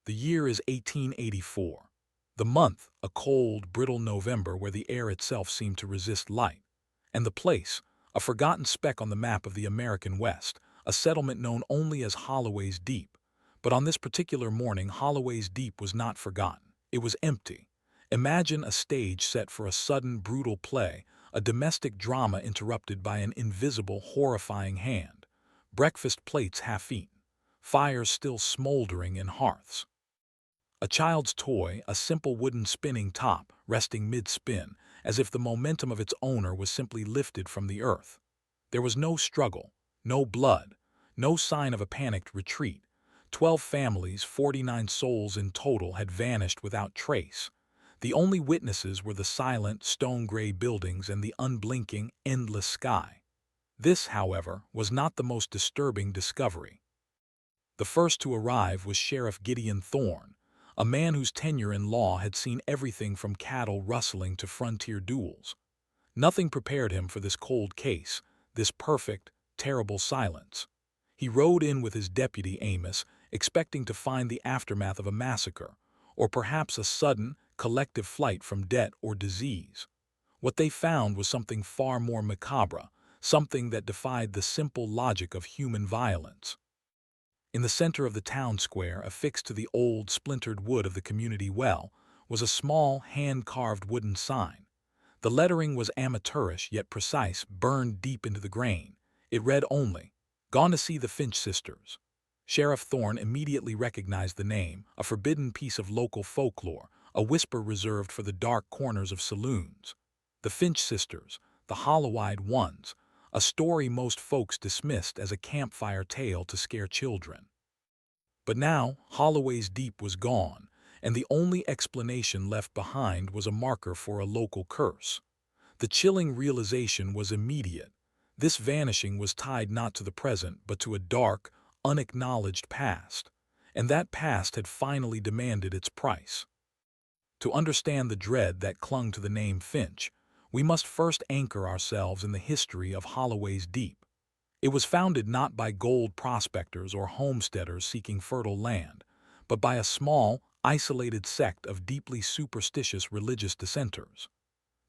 The year is 1884. The month, a cold, brittle November where the air itself seemed to resist light. And the place, a forgotten speck on the map of the American West, a settlement known only as Holloway's Deep. But on this particular morning, Holloway's Deep was not forgotten. It was empty. Imagine a stage set for a sudden, brutal play, a domestic drama interrupted by an invisible, horrifying hand. Breakfast plates half-eaten, fires still smoldering in hearths. A child's toy, a simple wooden spinning top, resting mid-spin, as if the momentum of its owner was simply lifted from the earth. There was no struggle, no blood, no sign of a panicked retreat. 12 families, 49 souls in total, had vanished without trace. The only witnesses were the silent, stone-gray buildings and the unblinking, endless sky. This, however, was not the most disturbing discovery. The first to arrive was Sheriff Gideon Thorne, a man whose tenure in law had seen everything from cattle rustling to frontier duels. Nothing prepared him for this cold case, this perfect, terrible silence. He rode in with his deputy Amos, expecting to find the aftermath of a massacre, or perhaps a sudden, collective flight from debt or disease. What they found was something far more macabre, something that defied the simple logic of human violence. In the center of the town square, affixed to the old, splintered wood of the community well, was a small, hand-carved wooden sign. The lettering was amateurish yet precise, burned deep into the grain. It read only, "Gone to see the Finch sisters." Sheriff Thorne immediately recognized the name, a forbidden piece of local folklore, a whisper reserved for the dark corners of saloons. The Finch sisters, the hollow-eyed ones, a story most folks dismissed as a campfire tale to scare children. But now, Holloway's Deep was gone, and the only explanation left behind was a marker for a local curse. The chilling realization was immediate. This vanishing was tied not to the present, but to a dark, unacknowledged past, and that past had finally demanded its price. To understand the dread that clung to the name Finch, we must first anchor ourselves in the history of Holloway's Deep. It was founded not by gold prospectors or homesteaders seeking fertile land, but by a small, isolated sect of deeply superstitious religious dissenters.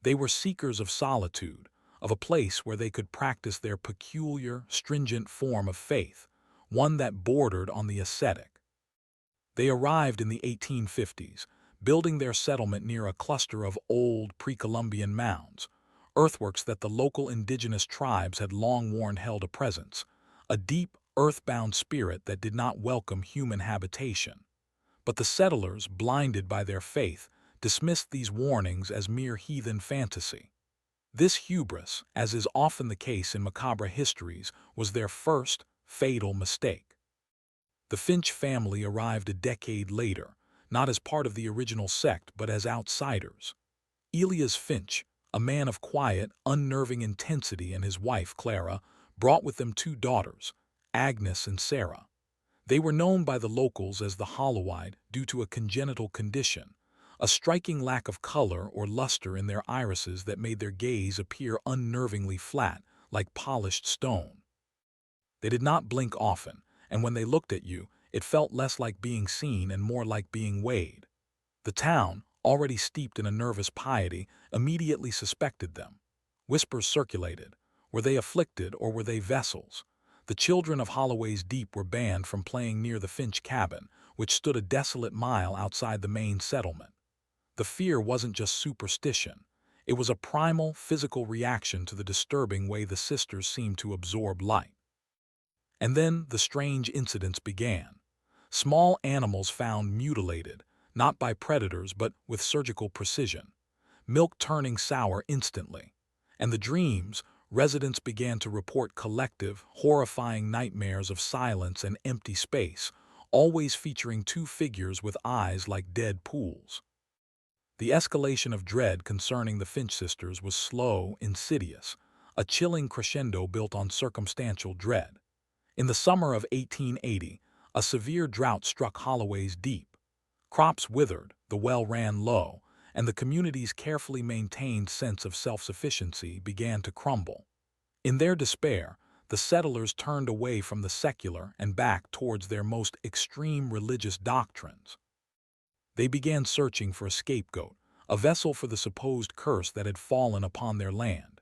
They were seekers of solitude, of a place where they could practice their peculiar, stringent form of faith, one that bordered on the ascetic. They arrived in the 1850s, building their settlement near a cluster of old pre-Columbian mounds, earthworks that the local indigenous tribes had long warned held a presence, a deep, earthbound spirit that did not welcome human habitation. But the settlers, blinded by their faith, dismissed these warnings as mere heathen fantasy. This hubris, as is often the case in macabre histories, was their first, fatal mistake. The Finch family arrived a decade later, not as part of the original sect but as outsiders. Elias Finch, a man of quiet, unnerving intensity, and his wife, Clara, brought with them 2 daughters, Agnes and Sarah. They were known by the locals as the hollow-eyed due to a congenital condition, a striking lack of color or luster in their irises that made their gaze appear unnervingly flat, like polished stone. They did not blink often, and when they looked at you, it felt less like being seen and more like being weighed. The town, already steeped in a nervous piety, immediately suspected them. Whispers circulated. Were they afflicted or were they vessels? The children of Holloway's Deep were banned from playing near the Finch cabin, which stood a desolate mile outside the main settlement. The fear wasn't just superstition. It was a primal, physical reaction to the disturbing way the sisters seemed to absorb light. And then the strange incidents began. Small animals found mutilated, not by predators but with surgical precision, milk turning sour instantly. And the dreams, residents began to report collective, horrifying nightmares of silence and empty space, always featuring 2 figures with eyes like dead pools. The escalation of dread concerning the Finch sisters was slow, insidious, a chilling crescendo built on circumstantial dread. In the summer of 1880, a severe drought struck Holloway's Deep. Crops withered, the well ran low, and the community's carefully maintained sense of self-sufficiency began to crumble. In their despair, the settlers turned away from the secular and back towards their most extreme religious doctrines. They began searching for a scapegoat, a vessel for the supposed curse that had fallen upon their land.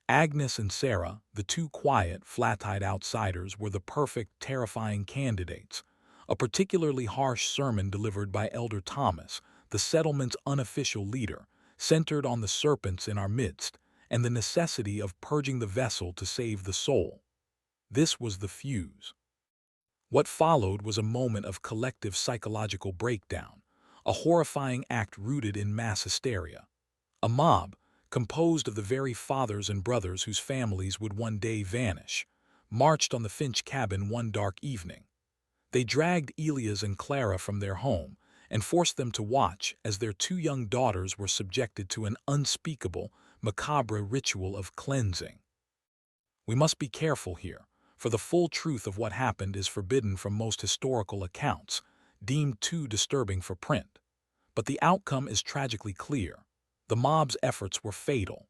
Agnes and Sarah, the two quiet, flat-eyed outsiders, were the perfect, terrifying candidates. A particularly harsh sermon delivered by Elder Thomas, the settlement's unofficial leader, centered on the serpents in our midst and the necessity of purging the vessel to save the soul. This was the fuse. What followed was a moment of collective psychological breakdown, a horrifying act rooted in mass hysteria. A mob, composed of the very fathers and brothers whose families would one day vanish, marched on the Finch cabin one dark evening. They dragged Elias and Clara from their home and forced them to watch as their two young daughters were subjected to an unspeakable, macabre ritual of cleansing. We must be careful here, for the full truth of what happened is forbidden from most historical accounts, deemed too disturbing for print. But the outcome is tragically clear. The mob's efforts were fatal.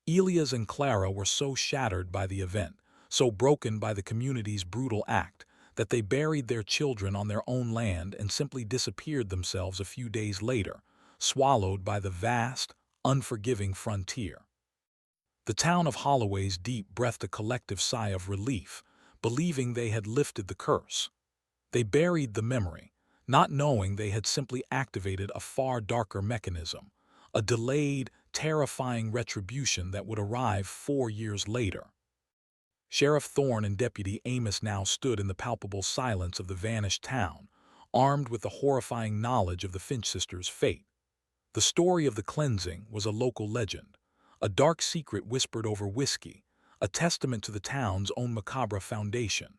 Elias and Clara were so shattered by the event, so broken by the community's brutal act, that they buried their children on their own land and simply disappeared themselves a few days later, swallowed by the vast, unforgiving frontier. The town of Holloway's Deep breathed a collective sigh of relief, believing they had lifted the curse. They buried the memory, not knowing they had simply activated a far darker mechanism, a delayed, terrifying retribution that would arrive 4 years later. Sheriff Thorne and Deputy Amos now stood in the palpable silence of the vanished town, armed with the horrifying knowledge of the Finch sisters' fate. The story of the cleansing was a local legend, a dark secret whispered over whiskey, a testament to the town's own macabre foundation.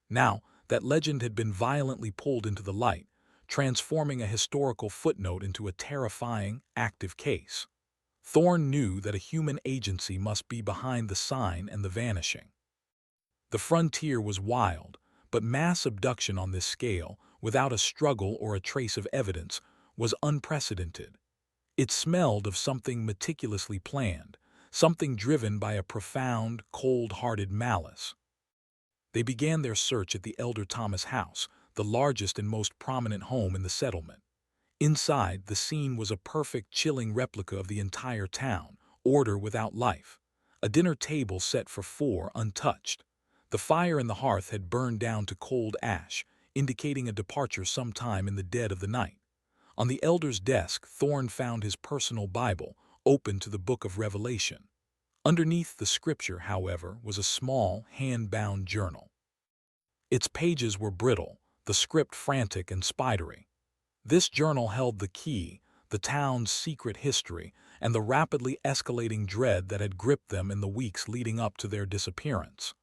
Now, that legend had been violently pulled into the light, transforming a historical footnote into a terrifying, active case. Thorne knew that a human agency must be behind the sign and the vanishing. The frontier was wild, but mass abduction on this scale, without a struggle or a trace of evidence, was unprecedented. It smelled of something meticulously planned, something driven by a profound, cold-hearted malice. They began their search at the Elder Thomas house, the largest and most prominent home in the settlement. Inside, the scene was a perfect, chilling replica of the entire town, order without life. A dinner table set for 4 untouched. The fire in the hearth had burned down to cold ash, indicating a departure sometime in the dead of the night. On the elder's desk, Thorne found his personal Bible, open to the book of Revelation. Underneath the scripture, however, was a small, hand-bound journal. Its pages were brittle, the script frantic and spidery. This journal held the key, the town's secret history, and the rapidly escalating dread that had gripped them in the weeks leading up to their disappearance.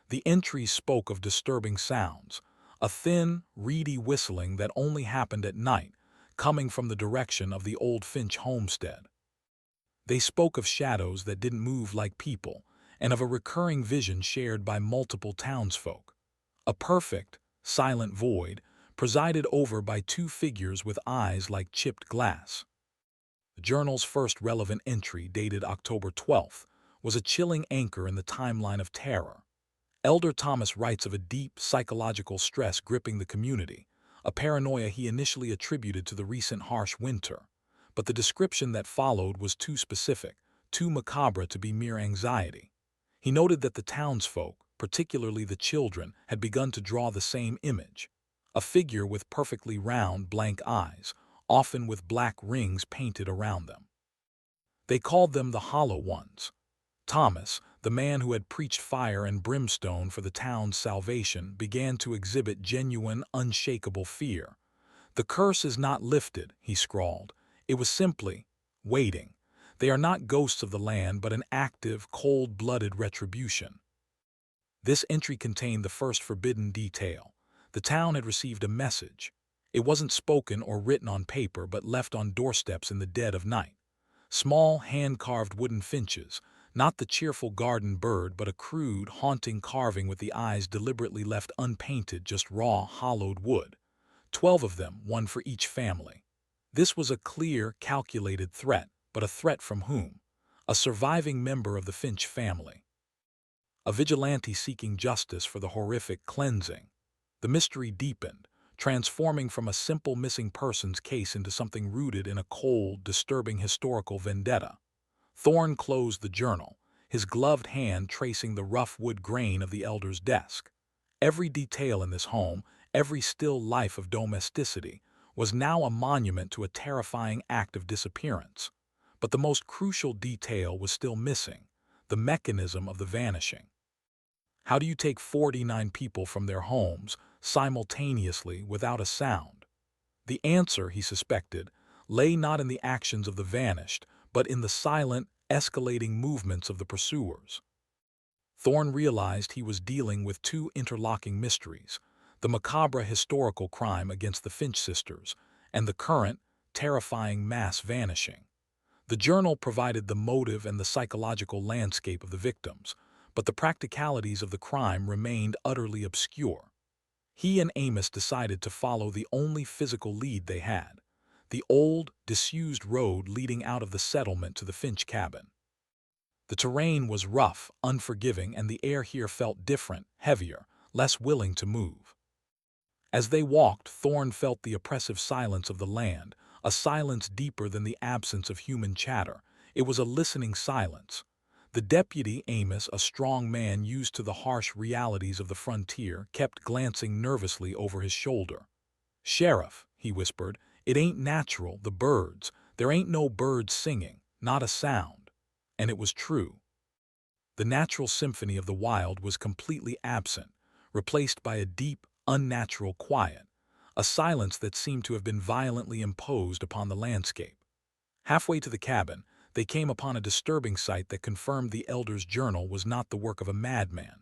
The entries spoke of disturbing sounds, a thin, reedy whistling that only happened at night, coming from the direction of the old Finch homestead. They spoke of shadows that didn't move like people, and of a recurring vision shared by multiple townsfolk. A perfect, silent void, presided over by 2 figures with eyes like chipped glass. The journal's first relevant entry, dated October 12th, was a chilling anchor in the timeline of terror. Elder Thomas writes of a deep psychological stress gripping the community, a paranoia he initially attributed to the recent harsh winter. But the description that followed was too specific, too macabre to be mere anxiety. He noted that the townsfolk, particularly the children, had begun to draw the same image. A figure with perfectly round, blank eyes, often with black rings painted around them. They called them the Hollow Ones. Thomas, the man who had preached fire and brimstone for the town's salvation, began to exhibit genuine, unshakable fear. "The curse is not lifted," he scrawled. "It was simply waiting. They are not ghosts of the land, but an active, cold-blooded retribution." This entry contained the first forbidden detail. The town had received a message. It wasn't spoken or written on paper, but left on doorsteps in the dead of night. Small, hand-carved wooden finches, not the cheerful garden bird, but a crude, haunting carving with the eyes deliberately left unpainted, just raw, hollowed wood. 12 of them, one for each family. This was a clear, calculated threat, but a threat from whom? A surviving member of the Finch family. A vigilante seeking justice for the horrific cleansing. The mystery deepened. transforming from a simple missing persons case into something rooted in a cold, disturbing historical vendetta. Thorne closed the journal, his gloved hand tracing the rough wood grain of the elder's desk. Every detail in this home, every still life of domesticity, was now a monument to a terrifying act of disappearance. But the most crucial detail was still missing: the mechanism of the vanishing. How do you take 49 people from their homes simultaneously without a sound? The answer, he suspected, lay not in the actions of the vanished, but in the silent, escalating movements of the pursuers. Thorne realized he was dealing with two interlocking mysteries: the macabre historical crime against the Finch sisters, and the current, terrifying mass vanishing. The journal provided the motive and the psychological landscape of the victims, but the practicalities of the crime remained utterly obscure. He and Amos decided to follow the only physical lead they had: the old, disused road leading out of the settlement to the Finch cabin. The terrain was rough, unforgiving, and the air here felt different, heavier, less willing to move. As they walked, Thorne felt the oppressive silence of the land, a silence deeper than the absence of human chatter. It was a listening silence. The deputy, Amos, a strong man used to the harsh realities of the frontier, kept glancing nervously over his shoulder. "Sheriff," he whispered, "it ain't natural, the birds. There ain't no birds singing, not a sound." And it was true. The natural symphony of the wild was completely absent, replaced by a deep, unnatural quiet, a silence that seemed to have been violently imposed upon the landscape. Halfway to the cabin, they came upon a disturbing sight that confirmed the elder's journal was not the work of a madman.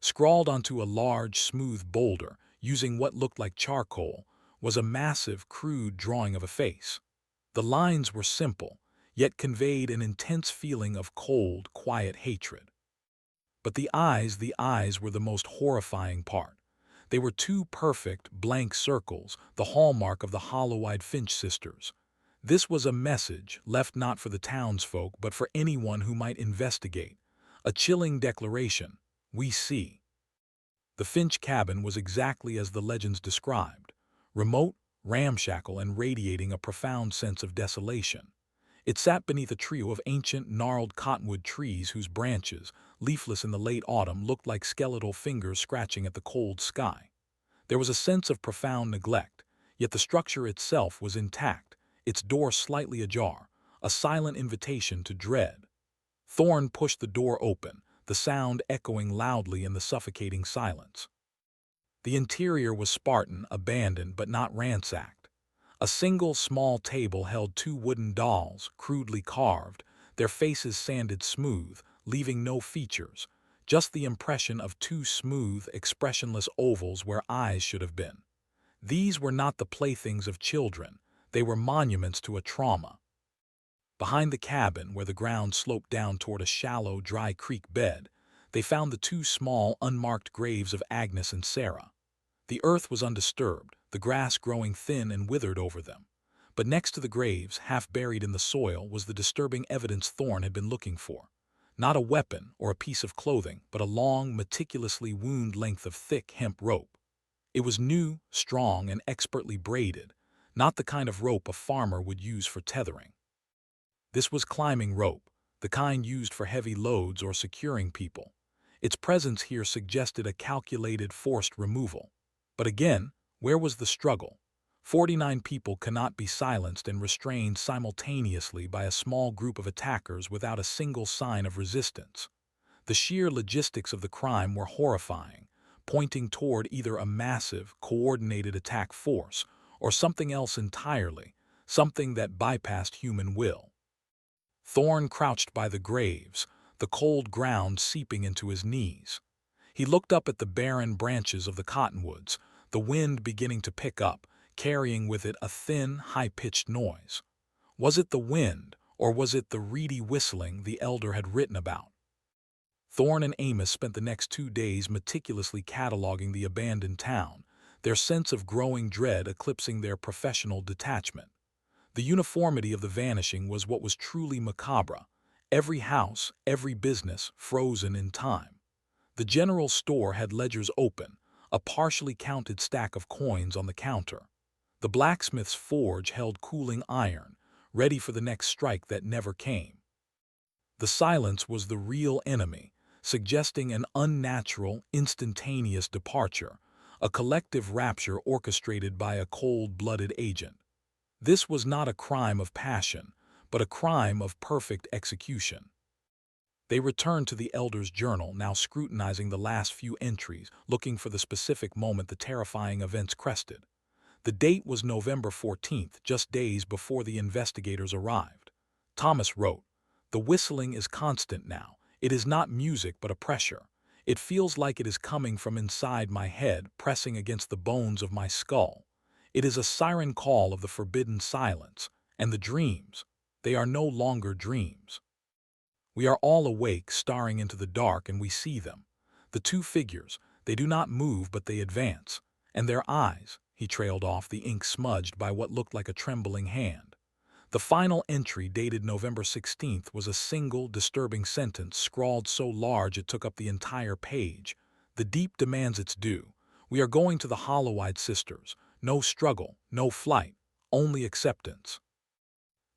Scrawled onto a large, smooth boulder, using what looked like charcoal, was a massive, crude drawing of a face. The lines were simple, yet conveyed an intense feeling of cold, quiet hatred. But the eyes were the most horrifying part. They were two perfect, blank circles, the hallmark of the hollow-eyed Finch sisters. This was a message, left not for the townsfolk but for anyone who might investigate. A chilling declaration: "We see." The Finch cabin was exactly as the legends described: remote, ramshackle, and radiating a profound sense of desolation. It sat beneath a trio of ancient, gnarled cottonwood trees whose branches, leafless in the late autumn, looked like skeletal fingers scratching at the cold sky. There was a sense of profound neglect, yet the structure itself was intact, its door slightly ajar, a silent invitation to dread. Thorne pushed the door open, the sound echoing loudly in the suffocating silence. The interior was Spartan, abandoned but not ransacked. A single small table held two wooden dolls, crudely carved, their faces sanded smooth, leaving no features, just the impression of two smooth, expressionless ovals where eyes should have been. These were not the playthings of children, they were monuments to a trauma. Behind the cabin, where the ground sloped down toward a shallow, dry creek bed, they found the two small, unmarked graves of Agnes and Sarah. The earth was undisturbed, the grass growing thin and withered over them. But next to the graves, half buried in the soil, was the disturbing evidence Thorne had been looking for. Not a weapon or a piece of clothing, but a long, meticulously wound length of thick hemp rope. It was new, strong, and expertly braided, not the kind of rope a farmer would use for tethering. This was climbing rope, the kind used for heavy loads or securing people. Its presence here suggested a calculated, forced removal. But again, where was the struggle? 49 people cannot be silenced and restrained simultaneously by a small group of attackers without a single sign of resistance. The sheer logistics of the crime were horrifying, pointing toward either a massive, coordinated attack force or something else entirely, something that bypassed human will. Thorne crouched by the graves, the cold ground seeping into his knees. He looked up at the barren branches of the cottonwoods, the wind beginning to pick up, carrying with it a thin, high-pitched noise. Was it the wind, or was it the reedy whistling the elder had written about? Thorne and Amos spent the next 2 days meticulously cataloging the abandoned town, their sense of growing dread eclipsing their professional detachment. The uniformity of the vanishing was what was truly macabre: every house, every business, frozen in time. The general store had ledgers open, a partially counted stack of coins on the counter. The blacksmith's forge held cooling iron, ready for the next strike that never came. The silence was the real enemy, suggesting an unnatural, instantaneous departure, a collective rapture orchestrated by a cold-blooded agent. This was not a crime of passion, but a crime of perfect execution. They returned to the elder's journal, now scrutinizing the last few entries, looking for the specific moment the terrifying events crested. The date was November 14th, just days before the investigators arrived. Thomas wrote, "The whistling is constant now. It is not music but a pressure. It feels like it is coming from inside my head, pressing against the bones of my skull. It is a siren call of the forbidden silence. And the dreams, they are no longer dreams. We are all awake, staring into the dark, and we see them. The two figures, they do not move but they advance. And their eyes," he trailed off, the ink smudged by what looked like a trembling hand. The final entry, dated November 16th, was a single, disturbing sentence scrawled so large it took up the entire page. "The deep demands its due. We are going to the hollow-eyed sisters. No struggle, no flight, only acceptance."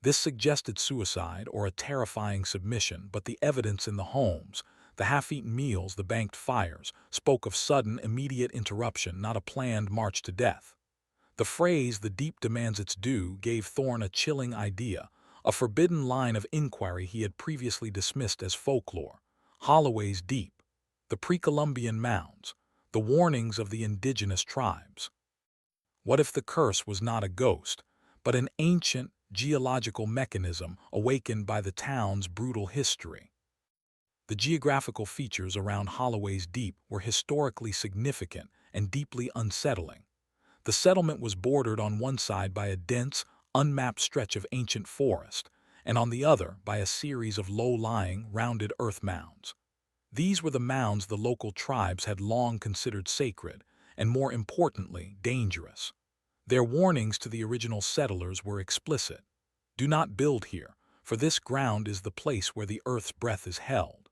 This suggested suicide or a terrifying submission, but the evidence in the homes, the half-eaten meals, the banked fires, spoke of sudden, immediate interruption, not a planned march to death. The phrase, "the deep demands its due," gave Thorne a chilling idea, a forbidden line of inquiry he had previously dismissed as folklore. Holloway's Deep, the pre-Columbian mounds, the warnings of the indigenous tribes. What if the curse was not a ghost, but an ancient, geological mechanism awakened by the town's brutal history? The geographical features around Holloway's Deep were historically significant and deeply unsettling. The settlement was bordered on one side by a dense, unmapped stretch of ancient forest, and on the other by a series of low-lying, rounded earth mounds. These were the mounds the local tribes had long considered sacred, and more importantly, dangerous. Their warnings to the original settlers were explicit. "Do not build here, for this ground is the place where the earth's breath is held.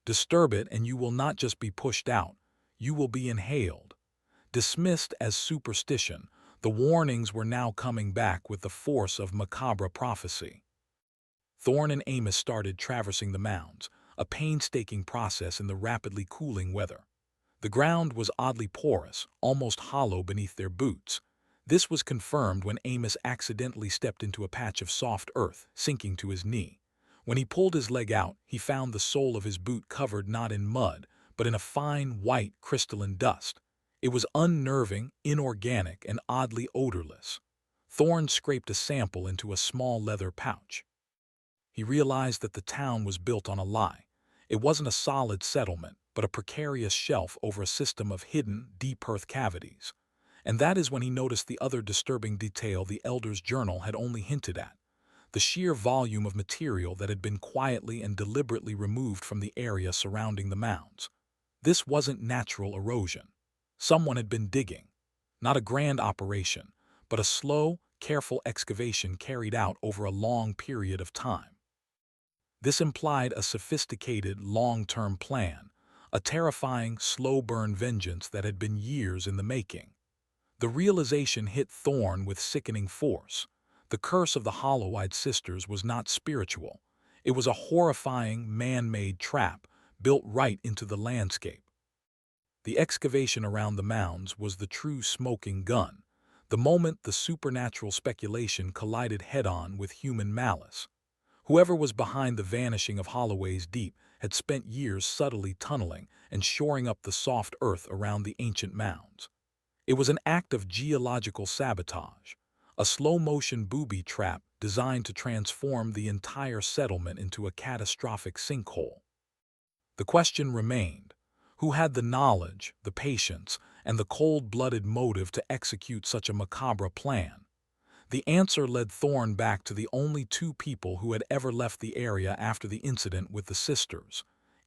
Disturb it and you will not just be pushed out, you will be inhaled." Dismissed as superstition, the warnings were now coming back with the force of macabre prophecy. Thorne and Amos started traversing the mounds, a painstaking process in the rapidly cooling weather. The ground was oddly porous, almost hollow beneath their boots. This was confirmed when Amos accidentally stepped into a patch of soft earth, sinking to his knee. When he pulled his leg out, he found the sole of his boot covered not in mud, but in a fine, white, crystalline dust. It was unnerving, inorganic, and oddly odorless. Thorne scraped a sample into a small leather pouch. He realized that the town was built on a lie. It wasn't a solid settlement, but a precarious shelf over a system of hidden, deep earth cavities. And that is when he noticed the other disturbing detail the elder's journal had only hinted at: the sheer volume of material that had been quietly and deliberately removed from the area surrounding the mounds. This wasn't natural erosion. Someone had been digging. Not a grand operation, but a slow, careful excavation carried out over a long period of time. This implied a sophisticated, long-term plan, a terrifying, slow-burn vengeance that had been years in the making. The realization hit Thorne with sickening force. The curse of the hollow-eyed sisters was not spiritual. It was a horrifying, man-made trap built right into the landscape. The excavation around the mounds was the true smoking gun, the moment the supernatural speculation collided head-on with human malice. Whoever was behind the vanishing of Holloway's Deep had spent years subtly tunneling and shoring up the soft earth around the ancient mounds. It was an act of geological sabotage, a slow-motion booby trap designed to transform the entire settlement into a catastrophic sinkhole. The question remained: who had the knowledge, the patience, and the cold-blooded motive to execute such a macabre plan? The answer led Thorne back to the only two people who had ever left the area after the incident with the sisters: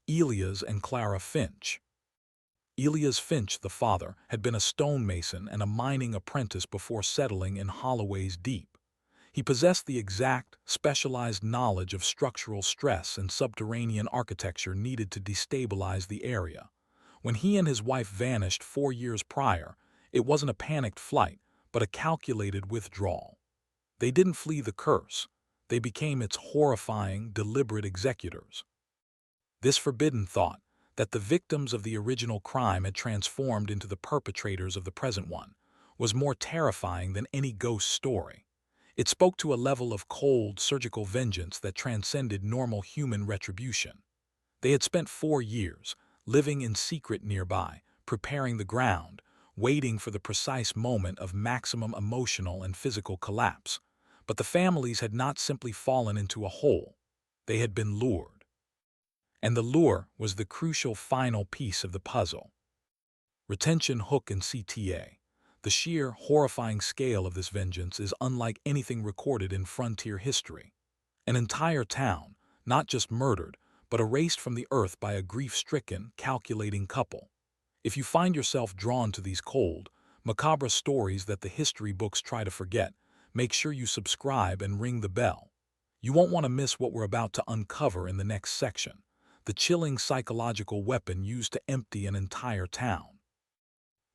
Elias and Clara Finch. Elias Finch, the father, had been a stonemason and a mining apprentice before settling in Holloway's Deep. He possessed the exact, specialized knowledge of structural stress and subterranean architecture needed to destabilize the area. When he and his wife vanished 4 years prior, it wasn't a panicked flight, but a calculated withdrawal. They didn't flee the curse. They became its horrifying, deliberate executors. This forbidden thought, that the victims of the original crime had transformed into the perpetrators of the present one, was more terrifying than any ghost story. It spoke to a level of cold, surgical vengeance that transcended normal human retribution. They had spent 4 years, living in secret nearby, preparing the ground, waiting for the precise moment of maximum emotional and physical collapse. But the families had not simply fallen into a hole. They had been lured. And the lure was the crucial final piece of the puzzle. Retention hook and CTA. The sheer, horrifying scale of this vengeance is unlike anything recorded in frontier history. An entire town, not just murdered, but erased from the earth by a grief-stricken, calculating couple. If you find yourself drawn to these cold, macabre stories that the history books try to forget, make sure you subscribe and ring the bell. You won't want to miss what we're about to uncover in the next section. The chilling psychological weapon used to empty an entire town.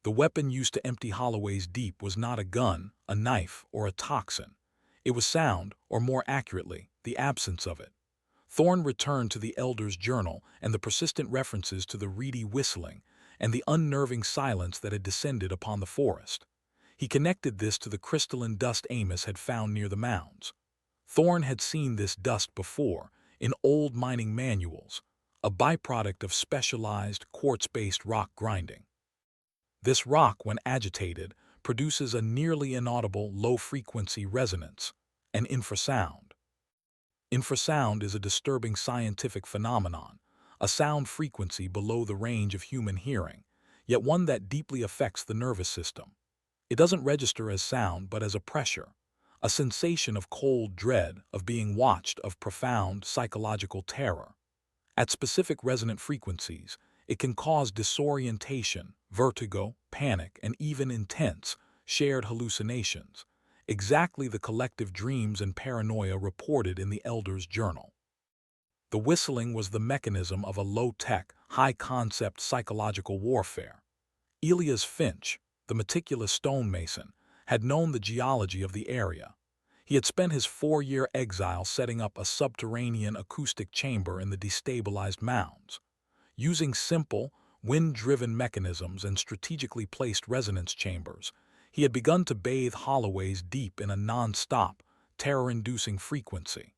The weapon used to empty Holloway's Deep was not a gun, a knife, or a toxin. It was sound, or more accurately, the absence of it. Thorne returned to the Elder's journal and the persistent references to the reedy whistling and the unnerving silence that had descended upon the forest. He connected this to the crystalline dust Amos had found near the mounds. Thorne had seen this dust before, in old mining manuals, a byproduct of specialized, quartz-based rock grinding. This rock, when agitated, produces a nearly inaudible low-frequency resonance, an infrasound. Infrasound is a disturbing scientific phenomenon, a sound frequency below the range of human hearing, yet one that deeply affects the nervous system. It doesn't register as sound but as a pressure, a sensation of cold dread, of being watched, of profound psychological terror. At specific resonant frequencies, it can cause disorientation, vertigo, panic, and even intense, shared hallucinations, exactly the collective dreams and paranoia reported in the Elder's journal. The whistling was the mechanism of a low-tech, high-concept psychological warfare. Elias Finch, the meticulous stonemason, had known the geology of the area. He had spent his 4-year exile setting up a subterranean acoustic chamber in the destabilized mounds. Using simple, wind-driven mechanisms and strategically placed resonance chambers, he had begun to bathe Holloway's Deep in a non-stop, terror-inducing frequency.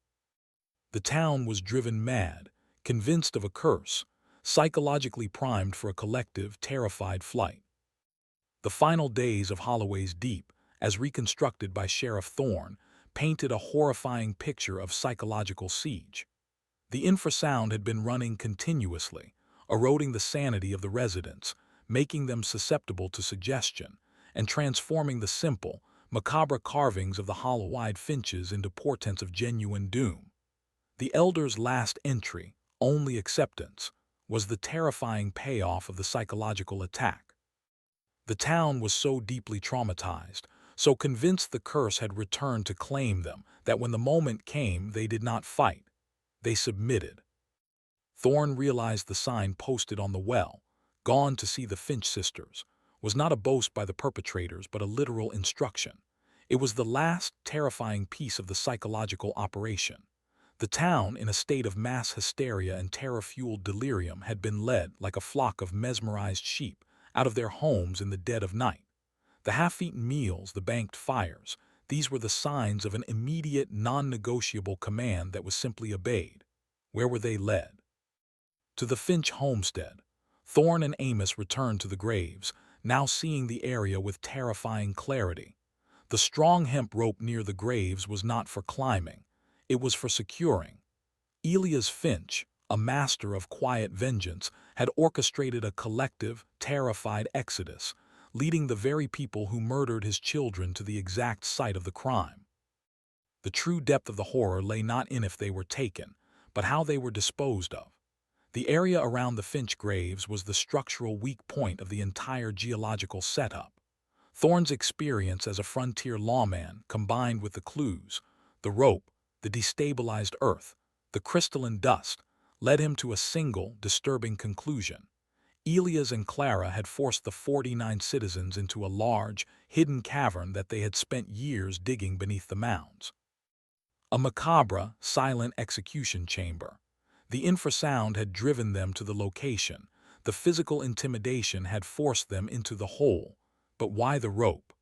The town was driven mad, convinced of a curse, psychologically primed for a collective, terrified flight. The final days of Holloway's Deep, as reconstructed by Sheriff Thorne, painted a horrifying picture of psychological siege. The infrasound had been running continuously, eroding the sanity of the residents, making them susceptible to suggestion, and transforming the simple, macabre carvings of the hollow-eyed finches into portents of genuine doom. The Elder's last entry, only acceptance, was the terrifying payoff of the psychological attack. The town was so deeply traumatized, so convinced the curse had returned to claim them, that when the moment came, they did not fight. They submitted. Thorne realized the sign posted on the well, "Gone to see the Finch sisters," was not a boast by the perpetrators but a literal instruction. It was the last, terrifying piece of the psychological operation. The town, in a state of mass hysteria and terror-fueled delirium, had been led, like a flock of mesmerized sheep, out of their homes in the dead of night. The half-eaten meals, the banked fires, these were the signs of an immediate, non-negotiable command that was simply obeyed. Where were they led? To the Finch homestead. Thorne and Amos returned to the graves, now seeing the area with terrifying clarity. The strong hemp rope near the graves was not for climbing. It was for securing. Elias Finch, a master of quiet vengeance, had orchestrated a collective, terrified exodus, leading the very people who murdered his children to the exact site of the crime. The true depth of the horror lay not in if they were taken, but how they were disposed of. The area around the Finch graves was the structural weak point of the entire geological setup. Thorne's experience as a frontier lawman, combined with the clues, the rope, the destabilized earth, the crystalline dust, led him to a single, disturbing conclusion. Elias and Clara had forced the 49 citizens into a large, hidden cavern that they had spent years digging beneath the mounds. A macabre, silent execution chamber. The infrasound had driven them to the location. The physical intimidation had forced them into the hole. But why the rope?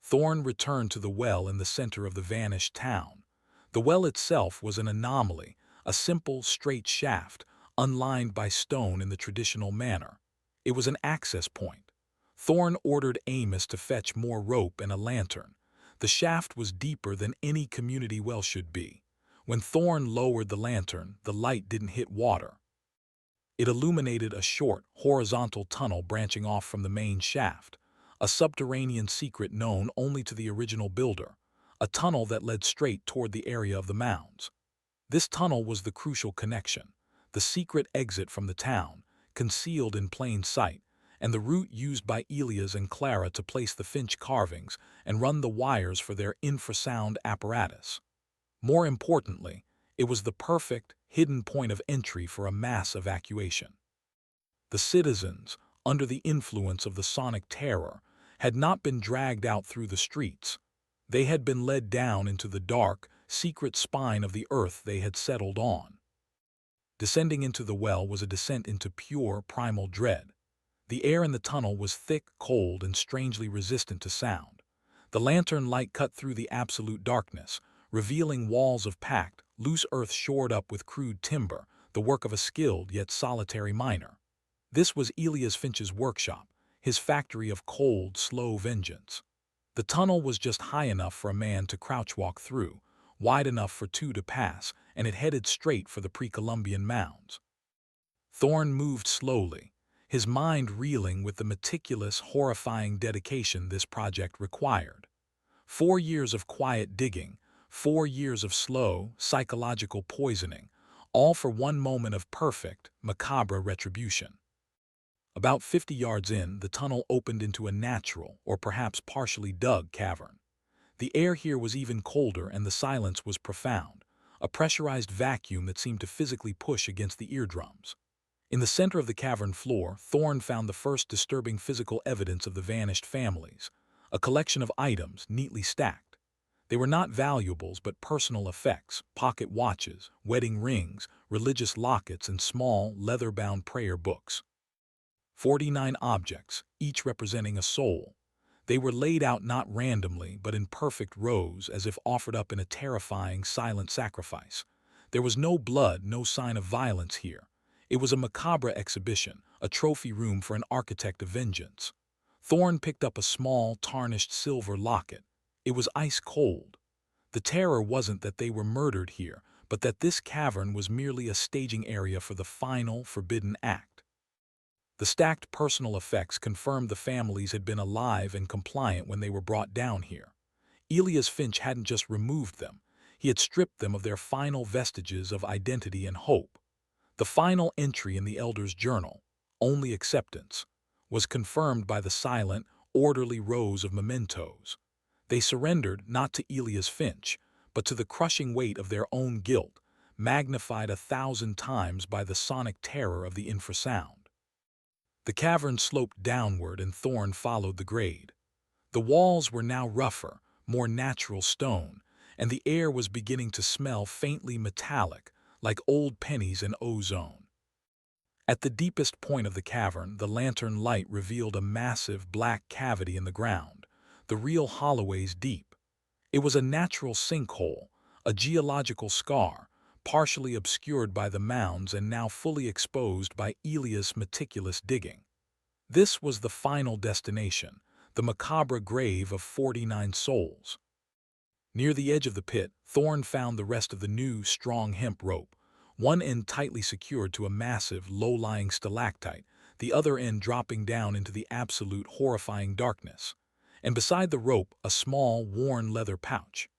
Thorn returned to the well in the center of the vanished town. The well itself was an anomaly, a simple, straight shaft, unlined by stone in the traditional manner. It was an access point. Thorn ordered Amos to fetch more rope and a lantern. The shaft was deeper than any community well should be. When Thorn lowered the lantern, the light didn't hit water. It illuminated a short, horizontal tunnel branching off from the main shaft, a subterranean secret known only to the original builder, a tunnel that led straight toward the area of the mounds. This tunnel was the crucial connection, the secret exit from the town, concealed in plain sight, and the route used by Elias and Clara to place the Finch carvings and run the wires for their infrasound apparatus. More importantly, it was the perfect, hidden point of entry for a mass evacuation. The citizens, under the influence of the sonic terror, had not been dragged out through the streets. They had been led down into the dark, secret spine of the earth they had settled on. Descending into the well was a descent into pure, primal dread. The air in the tunnel was thick, cold, and strangely resistant to sound. The lantern light cut through the absolute darkness, revealing walls of packed, loose earth shored up with crude timber, the work of a skilled yet solitary miner. This was Elias Finch's workshop, his factory of cold, slow vengeance. The tunnel was just high enough for a man to crouch walk through, wide enough for two to pass, and it headed straight for the pre-Columbian mounds. Thorn moved slowly, his mind reeling with the meticulous, horrifying dedication this project required. 4 years of quiet digging, 4 years of slow, psychological poisoning, all for one moment of perfect, macabre retribution. About 50 yards in, the tunnel opened into a natural, or perhaps partially dug, cavern. The air here was even colder and the silence was profound, a pressurized vacuum that seemed to physically push against the eardrums. In the center of the cavern floor, Thorn found the first disturbing physical evidence of the vanished families, a collection of items neatly stacked. They were not valuables but personal effects, pocket watches, wedding rings, religious lockets, and small, leather-bound prayer books. 49 objects, each representing a soul. They were laid out not randomly but in perfect rows as if offered up in a terrifying, silent sacrifice. There was no blood, no sign of violence here. It was a macabre exhibition, a trophy room for an architect of vengeance. Thorn picked up a small, tarnished silver locket. It was ice cold. The terror wasn't that they were murdered here, but that this cavern was merely a staging area for the final, forbidden act. The stacked personal effects confirmed the families had been alive and compliant when they were brought down here. Elias Finch hadn't just removed them, he had stripped them of their final vestiges of identity and hope. The final entry in the Elder's journal, "Only Acceptance," was confirmed by the silent, orderly rows of mementos. They surrendered not to Elias Finch, but to the crushing weight of their own guilt, magnified 1,000 times by the sonic terror of the infrasound. The cavern sloped downward and Thorn followed the grade. The walls were now rougher, more natural stone, and the air was beginning to smell faintly metallic, like old pennies and ozone. At the deepest point of the cavern, the lantern light revealed a massive black cavity in the ground, the real holloway's deep. It was a natural sinkhole, a geological scar, partially obscured by the mounds and now fully exposed by Elias' meticulous digging. This was the final destination, the macabre grave of 49 souls. Near the edge of the pit, Thorn found the rest of the new, strong hemp rope, one end tightly secured to a massive, low-lying stalactite, the other end dropping down into the absolute, horrifying darkness. And beside the rope, a small, worn leather pouch.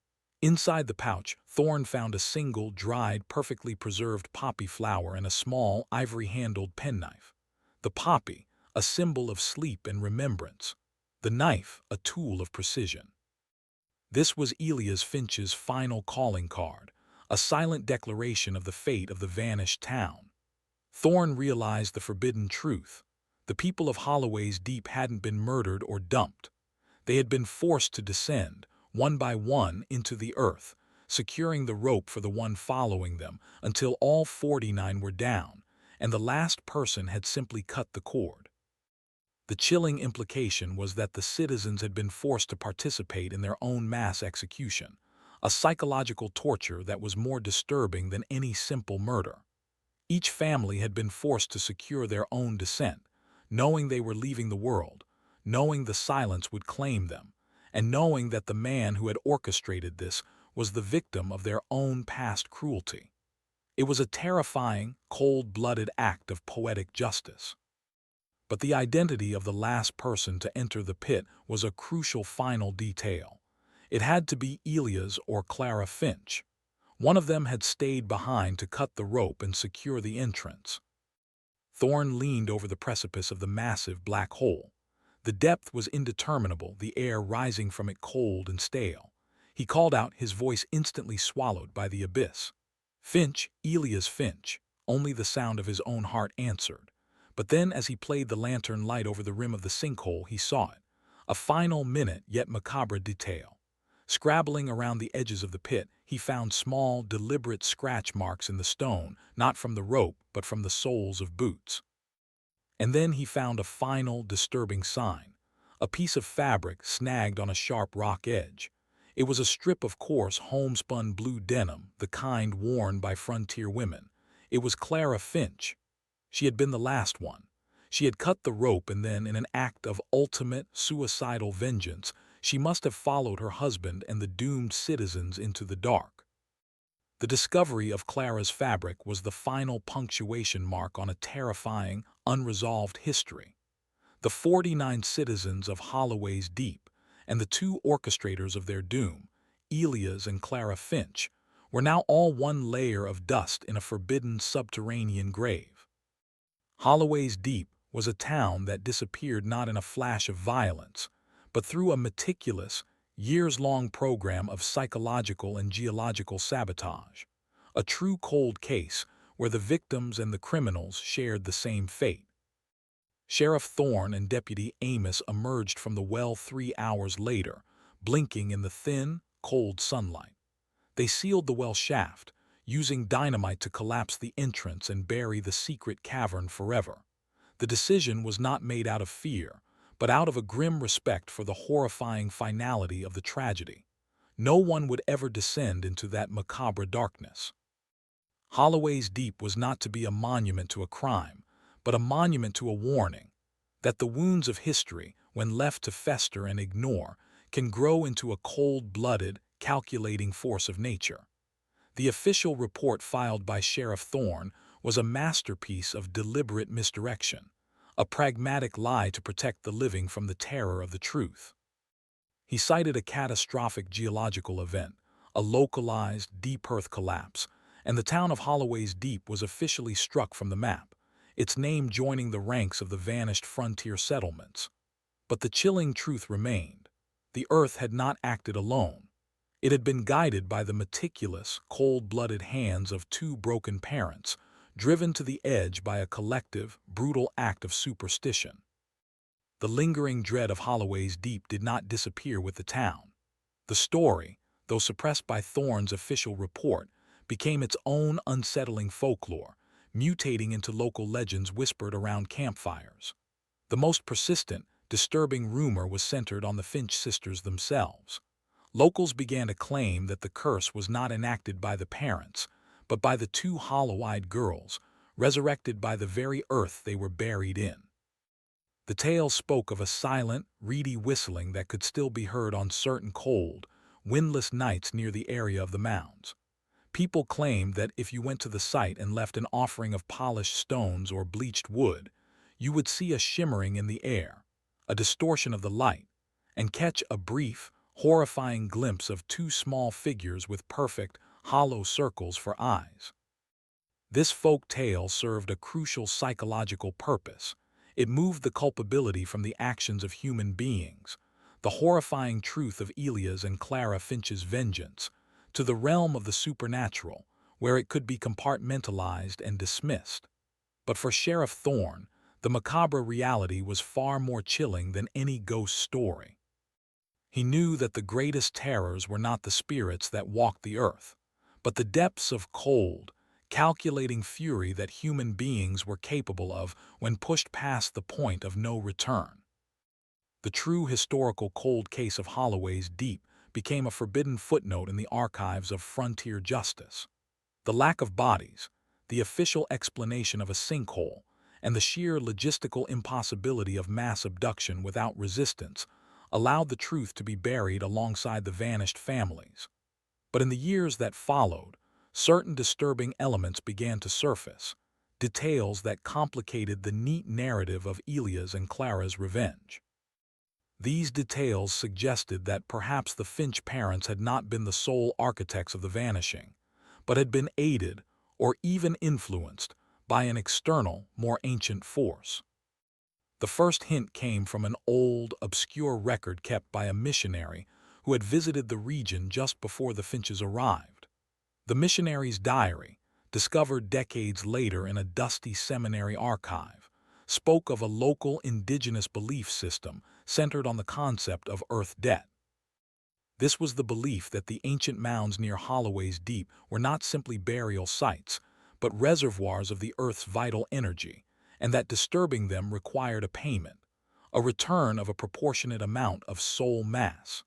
Inside the pouch, Thorn found a single, dried, perfectly preserved poppy flower and a small, ivory-handled penknife. The poppy, a symbol of sleep and remembrance. The knife, a tool of precision. This was Elias Finch's final calling card, a silent declaration of the fate of the vanished town. Thorn realized the forbidden truth. The people of Holloway's Deep hadn't been murdered or dumped. They had been forced to descend, one by one, into the earth, securing the rope for the one following them until all 49 were down, and the last person had simply cut the cord. The chilling implication was that the citizens had been forced to participate in their own mass execution, a psychological torture that was more disturbing than any simple murder. Each family had been forced to secure their own descent, knowing they were leaving the world, knowing the silence would claim them, and knowing that the man who had orchestrated this was the victim of their own past cruelty. It was a terrifying, cold-blooded act of poetic justice. But the identity of the last person to enter the pit was a crucial final detail. It had to be Elias or Clara Finch. One of them had stayed behind to cut the rope and secure the entrance. Thorne leaned over the precipice of the massive black hole. The depth was indeterminable, the air rising from it cold and stale. He called out, his voice instantly swallowed by the abyss. "Finch, Elias Finch." Only the sound of his own heart answered. But then, as he played the lantern light over the rim of the sinkhole, he saw it. A final, minute yet macabre detail. Scrabbling around the edges of the pit, he found small, deliberate scratch marks in the stone, not from the rope, but from the soles of boots. And then he found a final, disturbing sign. A piece of fabric snagged on a sharp rock edge. It was a strip of coarse, homespun blue denim, the kind worn by frontier women. It was Clara Finch. She had been the last one. She had cut the rope, and then, in an act of ultimate, suicidal vengeance, she must have followed her husband and the doomed citizens into the dark. The discovery of Clara's fabric was the final punctuation mark on a terrifying, unresolved history. The 49 citizens of Holloway's Deep and the two orchestrators of their doom, Elias and Clara Finch, were now all one layer of dust in a forbidden subterranean grave. Holloway's Deep was a town that disappeared not in a flash of violence, but through a meticulous, years-long program of psychological and geological sabotage. A true cold case where the victims and the criminals shared the same fate. Sheriff Thorne and Deputy Amos emerged from the well 3 hours later, blinking in the thin, cold sunlight. They sealed the well shaft, using dynamite to collapse the entrance and bury the secret cavern forever. The decision was not made out of fear, but out of a grim respect for the horrifying finality of the tragedy. No one would ever descend into that macabre darkness. Holloway's Deep was not to be a monument to a crime, but a monument to a warning, that the wounds of history, when left to fester and ignore, can grow into a cold-blooded, calculating force of nature. The official report filed by Sheriff Thorne was a masterpiece of deliberate misdirection, a pragmatic lie to protect the living from the terror of the truth. He cited a catastrophic geological event, a localized, deep earth collapse, and the town of Holloway's Deep was officially struck from the map, its name joining the ranks of the vanished frontier settlements. But the chilling truth remained. The earth had not acted alone. It had been guided by the meticulous, cold-blooded hands of two broken parents, driven to the edge by a collective, brutal act of superstition. The lingering dread of Holloway's Deep did not disappear with the town. The story, though suppressed by Thorne's official report, became its own unsettling folklore, mutating into local legends whispered around campfires. The most persistent, disturbing rumor was centered on the Finch sisters themselves. Locals began to claim that the curse was not enacted by the parents, but by the two hollow-eyed girls, resurrected by the very earth they were buried in. The tale spoke of a silent, reedy whistling that could still be heard on certain cold, windless nights near the area of the mounds. People claimed that if you went to the site and left an offering of polished stones or bleached wood, you would see a shimmering in the air, a distortion of the light, and catch a brief, horrifying glimpse of two small figures with perfect, hollow circles for eyes. This folk tale served a crucial psychological purpose. It moved the culpability from the actions of human beings, the horrifying truth of Elias and Clara Finch's vengeance, to the realm of the supernatural, where it could be compartmentalized and dismissed. But for Sheriff Thorne, The macabre reality was far more chilling than any ghost story. He knew that the greatest terrors were not the spirits that walked the earth, but the depths of cold, calculating fury that human beings were capable of when pushed past the point of no return. The true historical cold case of Holloway's Deep became a forbidden footnote in the archives of frontier justice. The lack of bodies, the official explanation of a sinkhole, and the sheer logistical impossibility of mass abduction without resistance allowed the truth to be buried alongside the vanished families. But in the years that followed, certain disturbing elements began to surface, details that complicated the neat narrative of Elia's and Clara's revenge. These details suggested that perhaps the Finch parents had not been the sole architects of the vanishing, but had been aided or even influenced by an external, more ancient force. The first hint came from an old, obscure record kept by a missionary who had visited the region just before the Finches arrived. The missionary's diary, discovered decades later in a dusty seminary archive, spoke of a local indigenous belief system centered on the concept of Earth debt. This was the belief that the ancient mounds near Holloway's Deep were not simply burial sites, but reservoirs of the Earth's vital energy, and that disturbing them required a payment, a return of a proportionate amount of soul mass.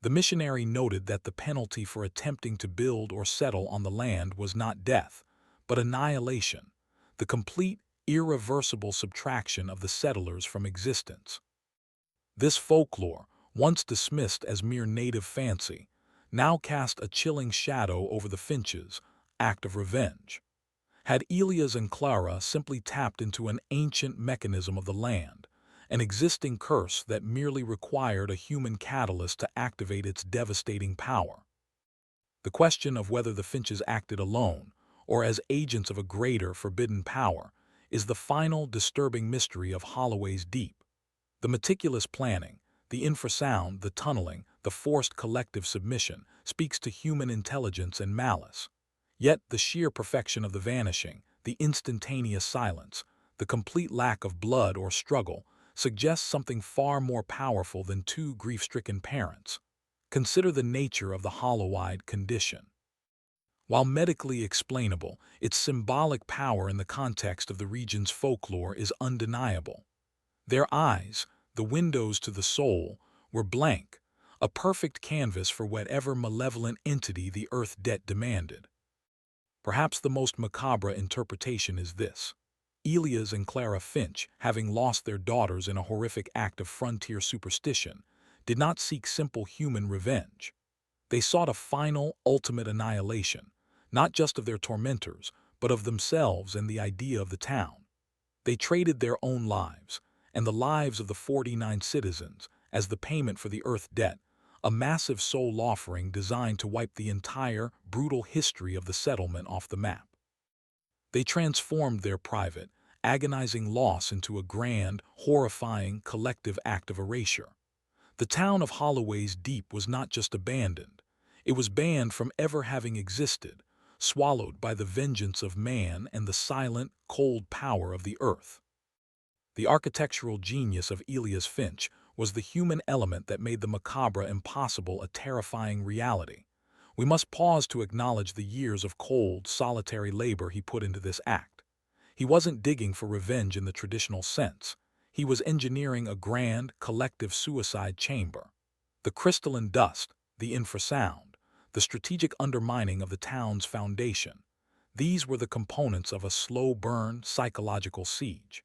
The missionary noted that the penalty for attempting to build or settle on the land was not death, but annihilation, the complete, irreversible subtraction of the settlers from existence. This folklore, once dismissed as mere native fancy, now cast a chilling shadow over the Finches' act of revenge. Had Elias and Clara simply tapped into an ancient mechanism of the land, an existing curse that merely required a human catalyst to activate its devastating power? The question of whether the Finches acted alone, or as agents of a greater forbidden power, is the final disturbing mystery of Holloway's Deep. The meticulous planning, the infrasound, the tunneling, the forced collective submission speaks to human intelligence and malice. Yet the sheer perfection of the vanishing, the instantaneous silence, the complete lack of blood or struggle suggests something far more powerful than two grief-stricken parents. Consider the nature of the hollow-eyed condition. While medically explainable, its symbolic power in the context of the region's folklore is undeniable. Their eyes, the windows to the soul, were blank, a perfect canvas for whatever malevolent entity the Earth debt demanded. Perhaps the most macabre interpretation is this. Elias and Clara Finch, having lost their daughters in a horrific act of frontier superstition, did not seek simple human revenge. They sought a final, ultimate annihilation, not just of their tormentors, but of themselves and the idea of the town. They traded their own lives, and the lives of the 49 citizens, as the payment for the Earth debt, a massive soul offering designed to wipe the entire, brutal history of the settlement off the map. They transformed their private, agonizing loss into a grand, horrifying, collective act of erasure. The town of Holloway's Deep was not just abandoned, it was banned from ever having existed, swallowed by the vengeance of man and the silent, cold power of the earth. The architectural genius of Elias Finch was the human element that made the macabre impossible a terrifying reality. We must pause to acknowledge the years of cold, solitary labor he put into this act. He wasn't digging for revenge in the traditional sense. He was engineering a grand, collective suicide chamber. The crystalline dust, the infrasound, the strategic undermining of the town's foundation. These were the components of a slow-burn, psychological siege.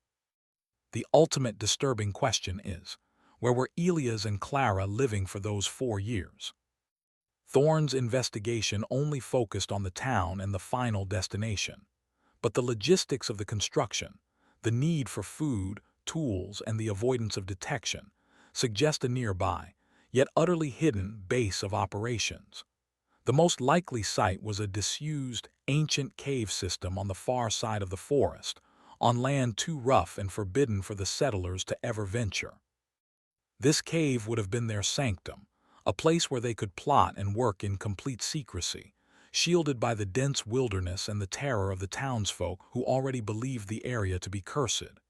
The ultimate disturbing question is, where were Elias and Clara living for those 4 years? Thorne's investigation only focused on the town and the final destination. But the logistics of the construction, the need for food, tools, and the avoidance of detection, suggest a nearby, yet utterly hidden, base of operations. The most likely site was a disused, ancient cave system on the far side of the forest, on land too rough and forbidden for the settlers to ever venture. This cave would have been their sanctum, a place where they could plot and work in complete secrecy, shielded by the dense wilderness and the terror of the townsfolk who already believed the area to be cursed.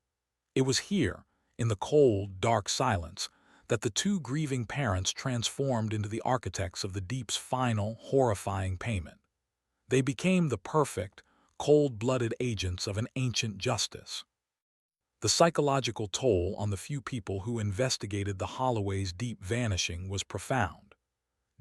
It was here, in the cold, dark silence, that the two grieving parents transformed into the architects of the deep's final, horrifying payment. They became the perfect, cold-blooded agents of an ancient justice. The psychological toll on the few people who investigated the Holloway's deep vanishing was profound.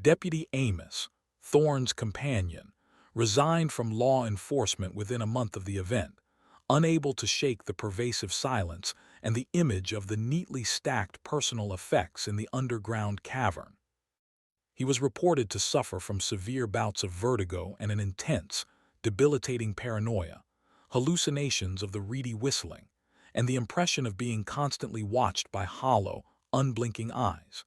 Deputy Amos, Thorne's companion, resigned from law enforcement within a month of the event, unable to shake the pervasive silence and the image of the neatly stacked personal effects in the underground cavern. He was reported to suffer from severe bouts of vertigo and an intense, debilitating paranoia, hallucinations of the reedy whistling, and the impression of being constantly watched by hollow, unblinking eyes.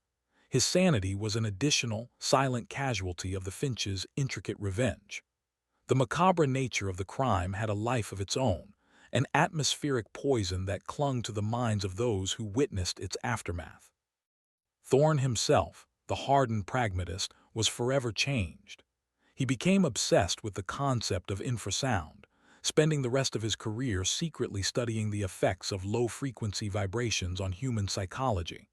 His sanity was an additional, silent casualty of the Finch's intricate revenge. The macabre nature of the crime had a life of its own, an atmospheric poison that clung to the minds of those who witnessed its aftermath. Thorne himself, the hardened pragmatist, was forever changed. He became obsessed with the concept of infrasound, spending the rest of his career secretly studying the effects of low-frequency vibrations on human psychology.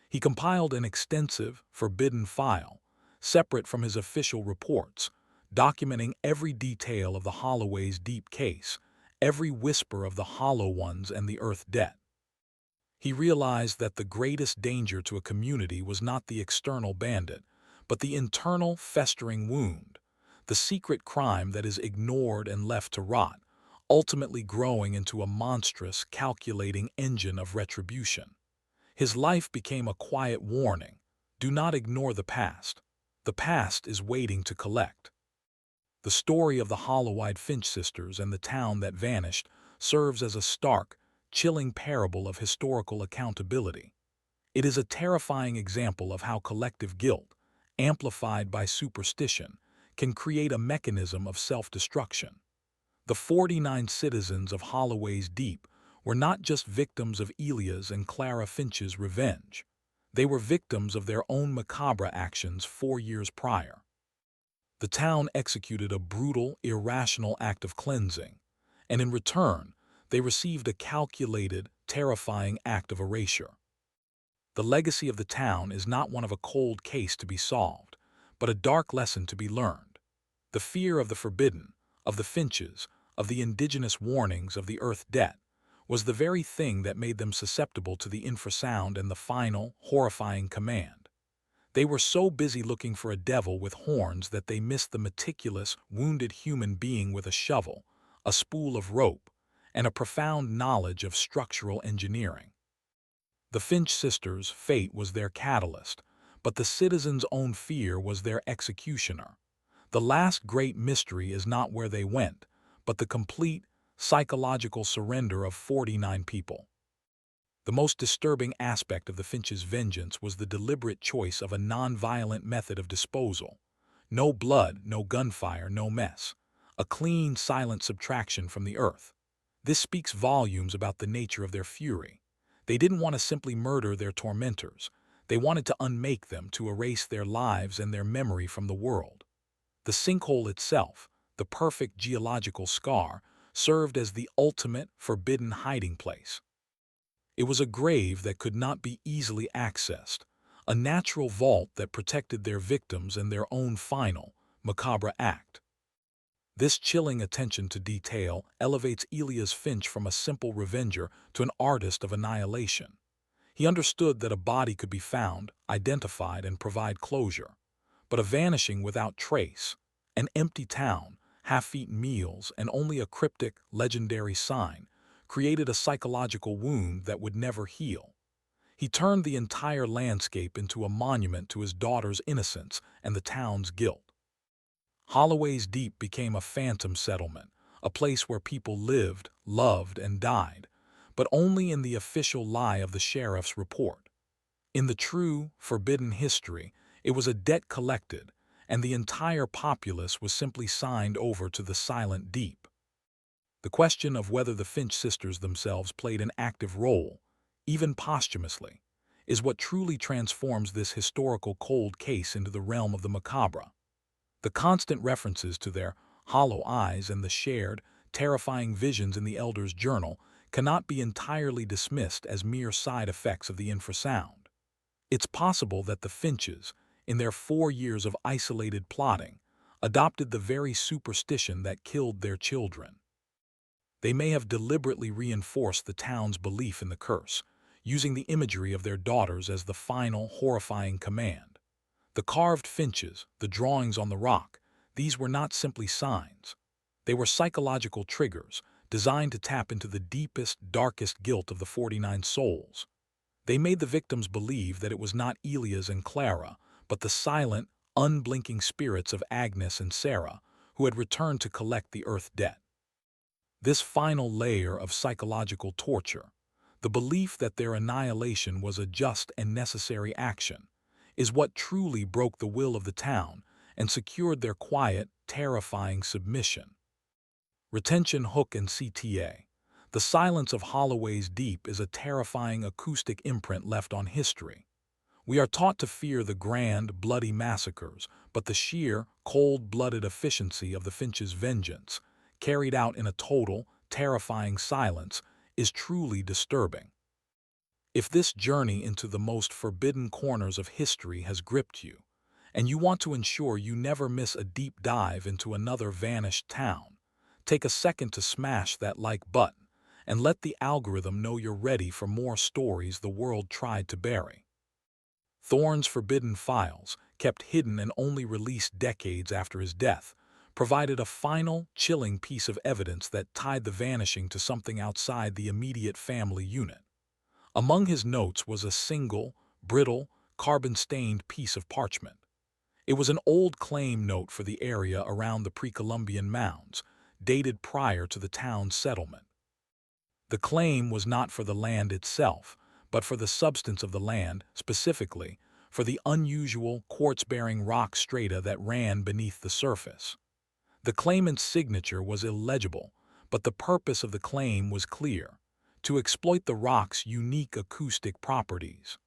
He compiled an extensive, forbidden file, separate from his official reports, documenting every detail of the Holloway's deep case, every whisper of the Hollow Ones and the Earth debt. He realized that the greatest danger to a community was not the external bandit, but the internal, festering wound, the secret crime that is ignored and left to rot, ultimately growing into a monstrous, calculating engine of retribution. His life became a quiet warning. Do not ignore the past. The past is waiting to collect. The story of the hollow-eyed Finch sisters and the town that vanished serves as a stark, chilling parable of historical accountability. It is a terrifying example of how collective guilt, amplified by superstition, can create a mechanism of self-destruction. The 49 citizens of Holloway's Deep were not just victims of Elia's and Clara Finch's revenge. They were victims of their own macabre actions 4 years prior. The town executed a brutal, irrational act of cleansing, and in return, they received a calculated, terrifying act of erasure. The legacy of the town is not one of a cold case to be solved, but a dark lesson to be learned. The fear of the forbidden, of the Finches, of the indigenous warnings of the Earth debt, was the very thing that made them susceptible to the infrasound and the final, horrifying command. They were so busy looking for a devil with horns that they missed the meticulous, wounded human being with a shovel, a spool of rope, and a profound knowledge of structural engineering. The Finch sisters' fate was their catalyst, but the citizens' own fear was their executioner. The last great mystery is not where they went, but the complete, psychological surrender of 49 people. The most disturbing aspect of the Finch's vengeance was the deliberate choice of a non-violent method of disposal. No blood, no gunfire, no mess. A clean, silent subtraction from the Earth. This speaks volumes about the nature of their fury. They didn't want to simply murder their tormentors. They wanted to unmake them, to erase their lives and their memory from the world. The sinkhole itself, the perfect geological scar, served as the ultimate, forbidden hiding place. It was a grave that could not be easily accessed, a natural vault that protected their victims and their own final, macabre act. This chilling attention to detail elevates Elias Finch from a simple revenger to an artist of annihilation. He understood that a body could be found, identified, and provide closure, but a vanishing without trace, an empty town, half-eaten meals, and only a cryptic, legendary sign, created a psychological wound that would never heal. He turned the entire landscape into a monument to his daughter's innocence and the town's guilt. Holloway's Deep became a phantom settlement, a place where people lived, loved, and died, but only in the official lie of the sheriff's report. In the true, forbidden history, it was a debt collected, and the entire populace was simply signed over to the silent deep. The question of whether the Finch sisters themselves played an active role, even posthumously, is what truly transforms this historical cold case into the realm of the macabre. The constant references to their hollow eyes and the shared, terrifying visions in the Elder's journal cannot be entirely dismissed as mere side effects of the infrasound. It's possible that the Finches, in their 4 years of isolated plotting, adopted the very superstition that killed their children. They may have deliberately reinforced the town's belief in the curse, using the imagery of their daughters as the final, horrifying command. The carved finches, the drawings on the rock, these were not simply signs. They were psychological triggers designed to tap into the deepest, darkest guilt of the 49 souls. They made the victims believe that it was not Elias and Clara, but the silent, unblinking spirits of Agnes and Sarah, who had returned to collect the earth debt. This final layer of psychological torture, the belief that their annihilation was a just and necessary action, is what truly broke the will of the town and secured their quiet, terrifying submission. Retention Hook and CTA. The silence of Holloway's Deep is a terrifying acoustic imprint left on history. We are taught to fear the grand, bloody massacres, but the sheer, cold-blooded efficiency of the Finch's vengeance, carried out in a total, terrifying silence, is truly disturbing. If this journey into the most forbidden corners of history has gripped you, and you want to ensure you never miss a deep dive into another vanished town, take a second to smash that like button and let the algorithm know you're ready for more stories the world tried to bury. Thorne's forbidden files, kept hidden and only released decades after his death, provided a final, chilling piece of evidence that tied the vanishing to something outside the immediate family unit. Among his notes was a single, brittle, carbon-stained piece of parchment. It was an old claim note for the area around the pre-Columbian mounds, dated prior to the town's settlement. The claim was not for the land itself, but for the substance of the land, specifically for the unusual quartz-bearing rock strata that ran beneath the surface. The claimant's signature was illegible, but the purpose of the claim was clear: to exploit the rock's unique acoustic properties.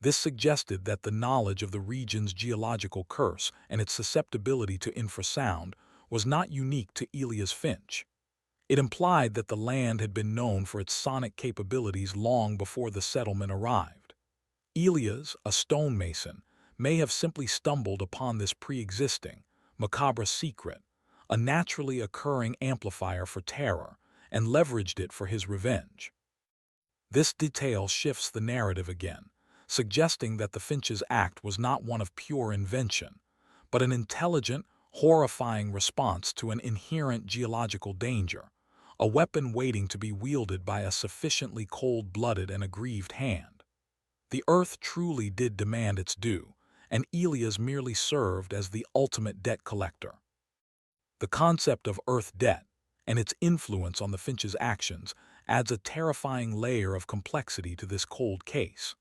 This suggested that the knowledge of the region's geological curse and its susceptibility to infrasound was not unique to Elias Finch. It implied that the land had been known for its sonic capabilities long before the settlement arrived. Elias, a stonemason, may have simply stumbled upon this pre-existing, macabre secret, a naturally occurring amplifier for terror, and leveraged it for his revenge. This detail shifts the narrative again, suggesting that the Finch's act was not one of pure invention, but an intelligent, horrifying response to an inherent geological danger, a weapon waiting to be wielded by a sufficiently cold-blooded and aggrieved hand. The earth truly did demand its due, and Elias merely served as the ultimate debt collector. The concept of earth debt, and its influence on the Finch's actions, adds a terrifying layer of complexity to this cold case.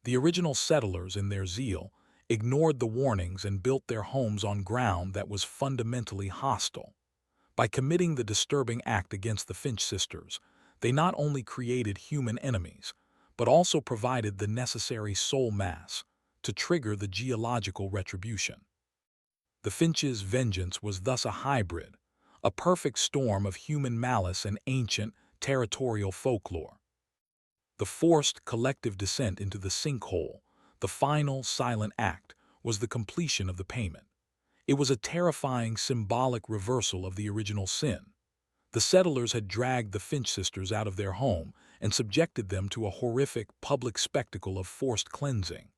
The original settlers, in their zeal, ignored the warnings and built their homes on ground that was fundamentally hostile. By committing the disturbing act against the Finch sisters, they not only created human enemies, but also provided the necessary soul mass to trigger the geological retribution. The Finch's vengeance was thus a hybrid, a perfect storm of human malice and ancient, territorial folklore. The forced collective descent into the sinkhole, the final silent act, was the completion of the payment. It was a terrifying symbolic reversal of the original sin. The settlers had dragged the Finch sisters out of their home and subjected them to a horrific public spectacle of forced cleansing.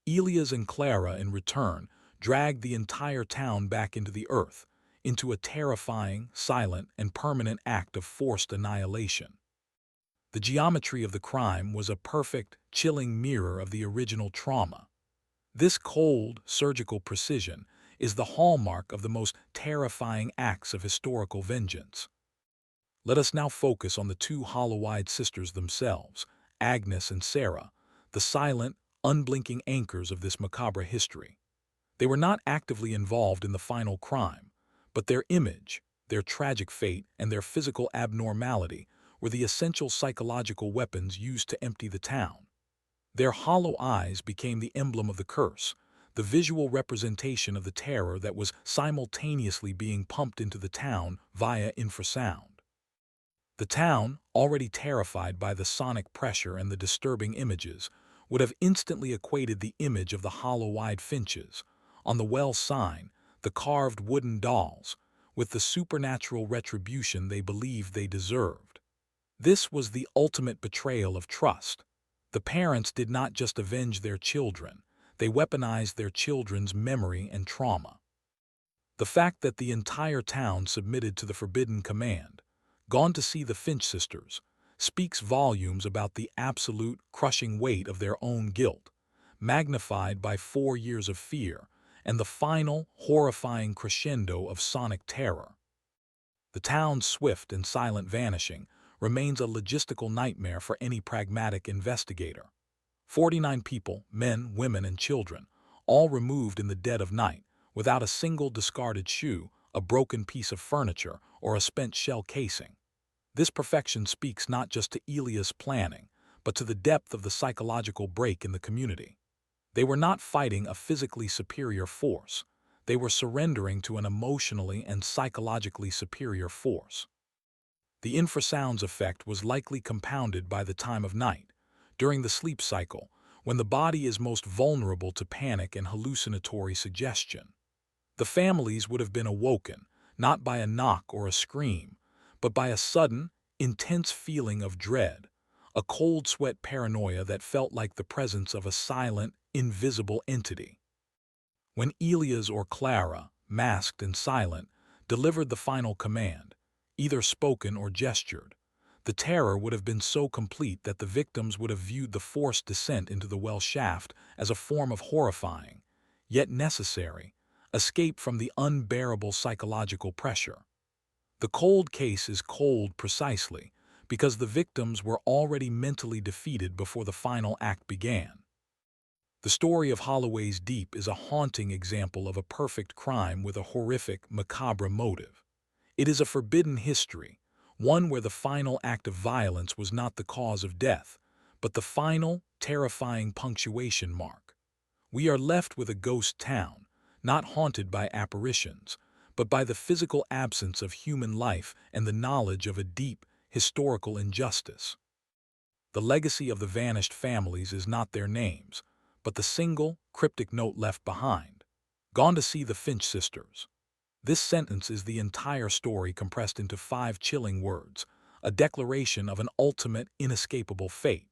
Elias and Clara, in return, dragged the entire town back into the earth, into a terrifying, silent, and permanent act of forced annihilation. The geometry of the crime was a perfect, chilling mirror of the original trauma. This cold, surgical precision is the hallmark of the most terrifying acts of historical vengeance. Let us now focus on the two hollow-eyed sisters themselves, Agnes and Sarah, the silent, unblinking anchors of this macabre history. They were not actively involved in the final crime, but their image, their tragic fate, and their physical abnormality were the essential psychological weapons used to empty the town. Their hollow eyes became the emblem of the curse, the visual representation of the terror that was simultaneously being pumped into the town via infrasound. The town, already terrified by the sonic pressure and the disturbing images, would have instantly equated the image of the hollow-eyed finches, on the well sign, the carved wooden dolls, with the supernatural retribution they believed they deserved. This was the ultimate betrayal of trust. The parents did not just avenge their children, they weaponized their children's memory and trauma. The fact that the entire town submitted to the forbidden command, "Gone to see the Finch sisters," speaks volumes about the absolute, crushing weight of their own guilt, magnified by 4 years of fear and the final, horrifying crescendo of sonic terror. The town's swift and silent vanishing remains a logistical nightmare for any pragmatic investigator. 49 people, men, women, and children, all removed in the dead of night, without a single discarded shoe, a broken piece of furniture, or a spent shell casing. This perfection speaks not just to Elia's planning, but to the depth of the psychological break in the community. They were not fighting a physically superior force. They were surrendering to an emotionally and psychologically superior force. The infrasounds effect was likely compounded by the time of night, during the sleep cycle, when the body is most vulnerable to panic and hallucinatory suggestion. The families would have been awoken, not by a knock or a scream, but by a sudden, intense feeling of dread, a cold sweat paranoia that felt like the presence of a silent, invisible entity. When Elias or Clara, masked and silent, delivered the final command, either spoken or gestured, the terror would have been so complete that the victims would have viewed the forced descent into the well shaft as a form of horrifying, yet necessary, escape from the unbearable psychological pressure. The cold case is cold precisely because the victims were already mentally defeated before the final act began. The story of Holloway's Deep is a haunting example of a perfect crime with a horrific, macabre motive. It is a forbidden history, one where the final act of violence was not the cause of death, but the final, terrifying punctuation mark. We are left with a ghost town, not haunted by apparitions, but by the physical absence of human life and the knowledge of a deep, historical injustice. The legacy of the vanished families is not their names, but the single, cryptic note left behind. "Gone to see the Finch sisters." This sentence is the entire story compressed into 5 chilling words, a declaration of an ultimate, inescapable fate.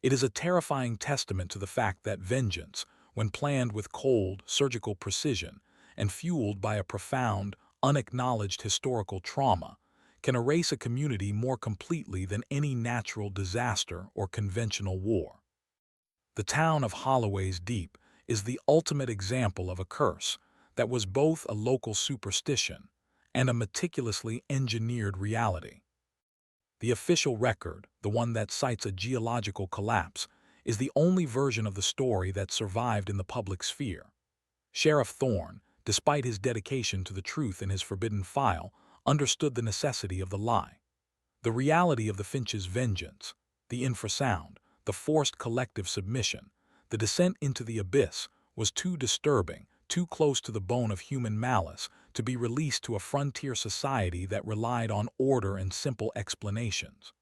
It is a terrifying testament to the fact that vengeance, when planned with cold, surgical precision and fueled by a profound, unacknowledged historical trauma, can erase a community more completely than any natural disaster or conventional war. The town of Holloway's Deep is the ultimate example of a curse that was both a local superstition and a meticulously engineered reality. The official record, the one that cites a geological collapse, is the only version of the story that survived in the public sphere. Sheriff Thorne, despite his dedication to the truth in his forbidden file, understood the necessity of the lie. The reality of the Finch's vengeance, the infrasound, the forced collective submission, the descent into the abyss, was too disturbing, too close to the bone of human malice, to be released to a frontier society that relied on order and simple explanations.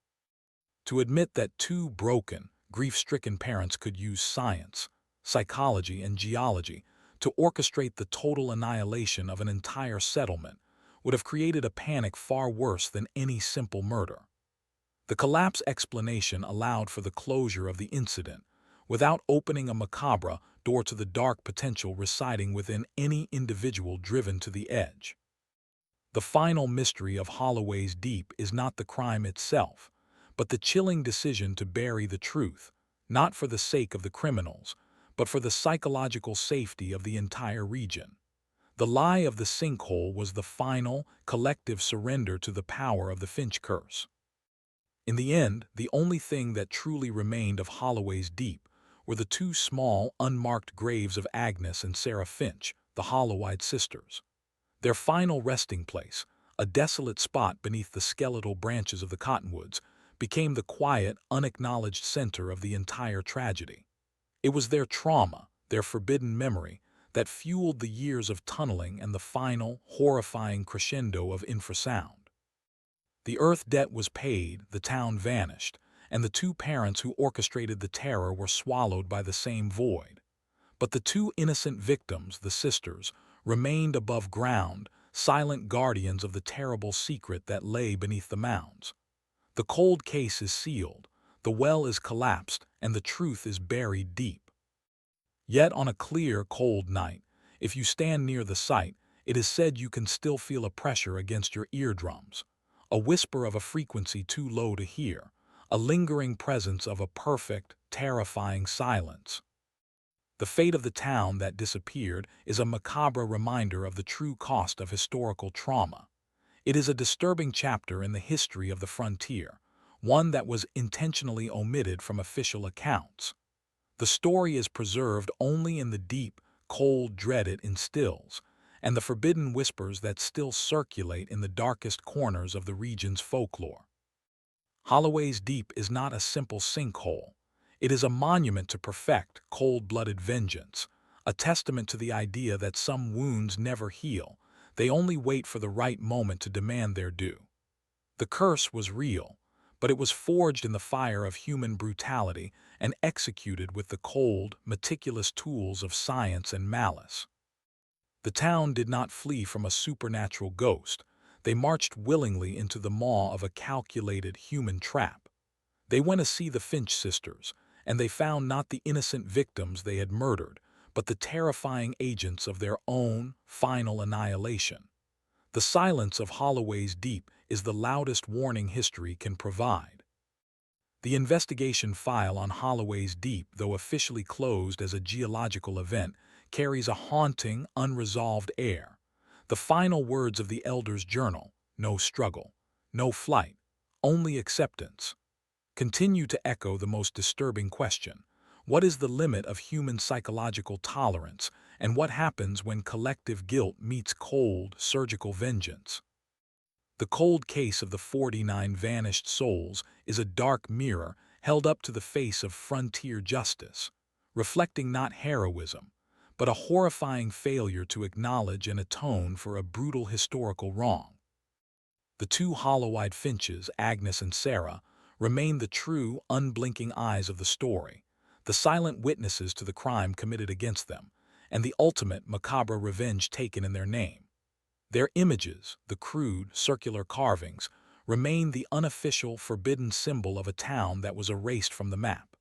To admit that 2 broken, grief-stricken parents could use science, psychology, and geology to orchestrate the total annihilation of an entire settlement would have created a panic far worse than any simple murder. The collapse explanation allowed for the closure of the incident, without opening a macabre door to the dark potential residing within any individual driven to the edge. The final mystery of Holloway's Deep is not the crime itself, but the chilling decision to bury the truth, not for the sake of the criminals, but for the psychological safety of the entire region. The lie of the sinkhole was the final, collective surrender to the power of the Finch curse. In the end, the only thing that truly remained of Holloway's Deep were the 2 small, unmarked graves of Agnes and Sarah Finch, the hollow-eyed sisters. Their final resting place, a desolate spot beneath the skeletal branches of the cottonwoods, became the quiet, unacknowledged center of the entire tragedy. It was their trauma, their forbidden memory, that fueled the years of tunneling and the final, horrifying crescendo of infrasound. The Earth debt was paid, the town vanished, and the two parents who orchestrated the terror were swallowed by the same void. But the two innocent victims, the sisters, remained above ground, silent guardians of the terrible secret that lay beneath the mounds. The cold case is sealed, the well is collapsed, and the truth is buried deep. Yet on a clear, cold night, if you stand near the site, it is said you can still feel a pressure against your eardrums, a whisper of a frequency too low to hear, a lingering presence of a perfect, terrifying silence. The fate of the town that disappeared is a macabre reminder of the true cost of historical trauma. It is a disturbing chapter in the history of the frontier, one that was intentionally omitted from official accounts. The story is preserved only in the deep, cold dread it instills, and the forbidden whispers that still circulate in the darkest corners of the region's folklore. Holloway's Deep is not a simple sinkhole. It is a monument to perfect, cold-blooded vengeance, a testament to the idea that some wounds never heal, they only wait for the right moment to demand their due. The curse was real, but it was forged in the fire of human brutality and executed with the cold, meticulous tools of science and malice. The town did not flee from a supernatural ghost. They marched willingly into the maw of a calculated human trap. They went to see the Finch sisters, and they found not the innocent victims they had murdered, but the terrifying agents of their own final annihilation. The silence of Holloway's Deep is the loudest warning history can provide. The investigation file on Holloway's Deep, though officially closed as a geological event, carries a haunting, unresolved air. The final words of the Elder's Journal, no struggle, no flight, only acceptance, continue to echo the most disturbing question: what is the limit of human psychological tolerance, and what happens when collective guilt meets cold, surgical vengeance? The cold case of the 49 vanished souls is a dark mirror held up to the face of frontier justice, reflecting not heroism, but a horrifying failure to acknowledge and atone for a brutal historical wrong. The two hollow-eyed Finches, Agnes and Sarah, remain the true, unblinking eyes of the story, the silent witnesses to the crime committed against them, and the ultimate macabre revenge taken in their name. Their images, the crude, circular carvings, remain the unofficial, forbidden symbol of a town that was erased from the map.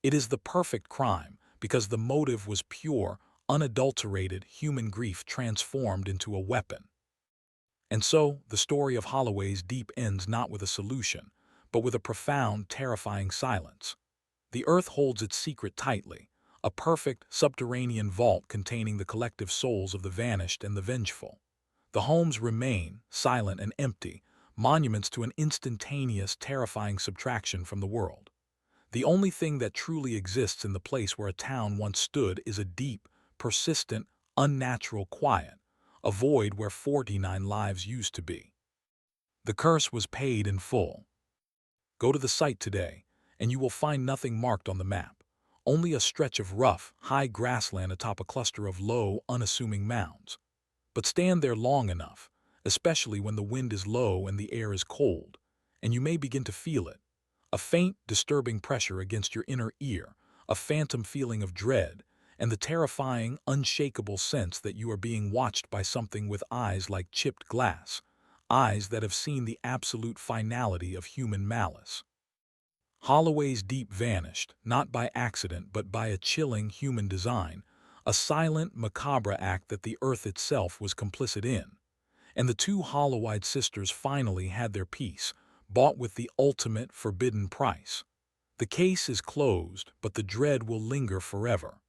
It is the perfect crime because the motive was pure, unadulterated human grief transformed into a weapon. And so, the story of Holloway's Deep ends not with a solution, but with a profound, terrifying silence. The earth holds its secret tightly, a perfect, subterranean vault containing the collective souls of the vanished and the vengeful. The homes remain, silent and empty, monuments to an instantaneous, terrifying subtraction from the world. The only thing that truly exists in the place where a town once stood is a deep, persistent, unnatural quiet, a void where 49 lives used to be. The curse was paid in full. Go to the site today, and you will find nothing marked on the map, only a stretch of rough, high grassland atop a cluster of low, unassuming mounds. But stand there long enough, especially when the wind is low and the air is cold, and you may begin to feel it, a faint, disturbing pressure against your inner ear, a phantom feeling of dread, and the terrifying, unshakable sense that you are being watched by something with eyes like chipped glass, eyes that have seen the absolute finality of human malice. Holloway's Deep vanished, not by accident but by a chilling human design, a silent, macabre act that the earth itself was complicit in. And the two hollow-eyed sisters finally had their peace, bought with the ultimate forbidden price. The case is closed, but the dread will linger forever.